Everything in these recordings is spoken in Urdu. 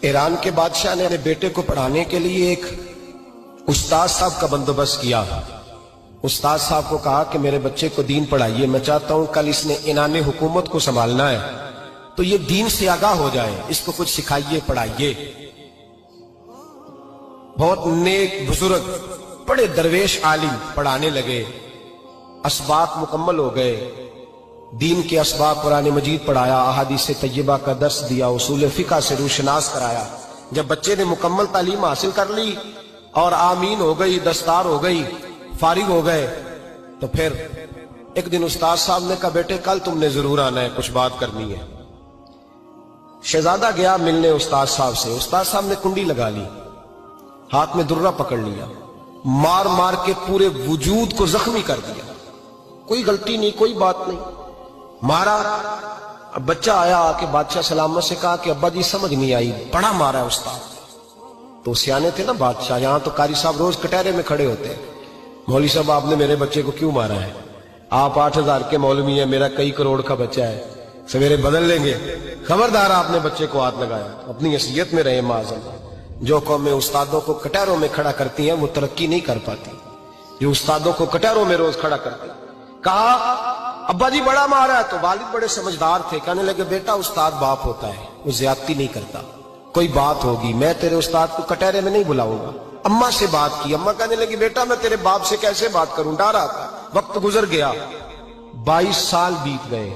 ایران کے بادشاہ نے اپنے بیٹے کو پڑھانے کے لیے ایک استاد صاحب کا بندوبست کیا۔ استاد صاحب کو کہا کہ میرے بچے کو دین پڑھائیے، میں چاہتا ہوں کل اس نے انعام حکومت کو سنبھالنا ہے تو یہ دین سے آگاہ ہو جائے، اس کو کچھ سکھائیے، پڑھائیے۔ بہت نیک بزرگ بڑے درویش عالم پڑھانے لگے، اسباق مکمل ہو گئے، دین کے اسباق قرآن مجید پڑھایا، احادیث طیبہ کا درس دیا، اصول فقہ سے روشناس کرایا۔ جب بچے نے مکمل تعلیم حاصل کر لی اور آمین ہو گئی، دستار ہو گئی، فارغ ہو گئے، تو پھر ایک دن استاد صاحب نے کہا بیٹے کل تم نے ضرور آنا ہے، کچھ بات کرنی ہے۔ شہزادہ گیا ملنے استاد صاحب سے، استاد صاحب نے کنڈی لگا لی، ہاتھ میں درہ پکڑ لیا، مار مار کے پورے وجود کو زخمی کر دیا، کوئی غلطی نہیں، کوئی بات نہیں، مارا۔ اب بچہ آیا آ کے بادشاہ سلامت سے کہا کہ ابا جی سمجھ نہیں آئی، بڑا مارا ہے استاد۔ تو سیانے تھے نا بادشاہ، یہاں تو قاری صاحب روز کٹہرے میں کھڑے ہوتے ہیں، مولوی صاحب آپ نے میرے بچے کو کیوں مارا ہے؟ آپ 8,000 کے مولوی ہیں، میرا کئی کروڑ کا بچہ ہے، سویرے بدل لیں گے، خبردار آپ نے بچے کو ہاتھ لگایا، اپنی حیثیت میں رہے معاذ۔ جو قومیں استادوں کو کٹہروں میں کھڑا کرتی ہیں وہ ترقی نہیں کر پاتی، جو استادوں کو کٹہروں میں روز کھڑا کرتے ہیں۔ کہا ابا جی بڑا مارا ہے، تو والد بڑے سمجھدار تھے، کہنے لگے بیٹا استاد باپ ہوتا ہے، وہ زیادتی نہیں کرتا، کوئی بات ہوگی میں تیرے استاد کو کٹہرے میں نہیں بلاؤں گا۔ اماں سے بات کی، اماں کہنے لگی بیٹا میں تیرے باپ سے کیسے بات کروں، ڈر آتا۔ وقت گزر گیا، 22 سال بیت گئے،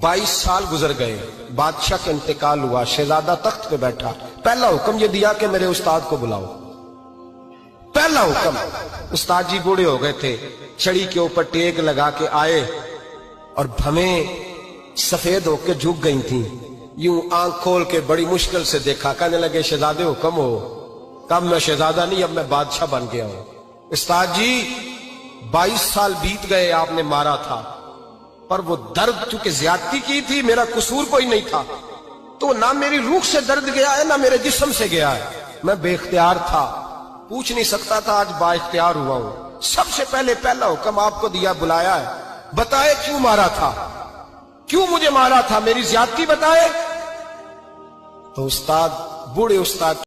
22 سال گزر گئے، بادشاہ کا انتقال ہوا، شہزادہ تخت پہ بیٹھا، پہلا حکم یہ دیا کہ میرے استاد کو بلاؤ، پہلا حکم۔ استاد جی بوڑھے ہو گئے تھے، چھڑی کے اوپر ٹیک لگا کے آئے اور بھمیں سفید ہو کے جھک گئی تھیں، یوں آنکھ کھول کے بڑی مشکل سے دیکھا، کہنے لگے شہزادے حکم ہو۔ کب میں شہزادہ نہیں، اب میں بادشاہ بن گیا ہوں۔ استاد جی 22 سال بیت گئے، آپ نے مارا تھا، پر وہ درد چونکہ زیادتی کی تھی، میرا قصور کوئی نہیں تھا، تو نہ میری روح سے درد گیا ہے نہ میرے جسم سے گیا ہے، میں بے اختیار تھا، پوچھ نہیں سکتا تھا، آج با اختیار ہوا ہوں۔ سب سے پہلے پہلا حکم آپ کو دیا، بلایا ہے، بتائے کیوں مارا تھا، کیوں مجھے مارا تھا، میری زیادتی بتائے۔ تو استاد بوڑھے استاد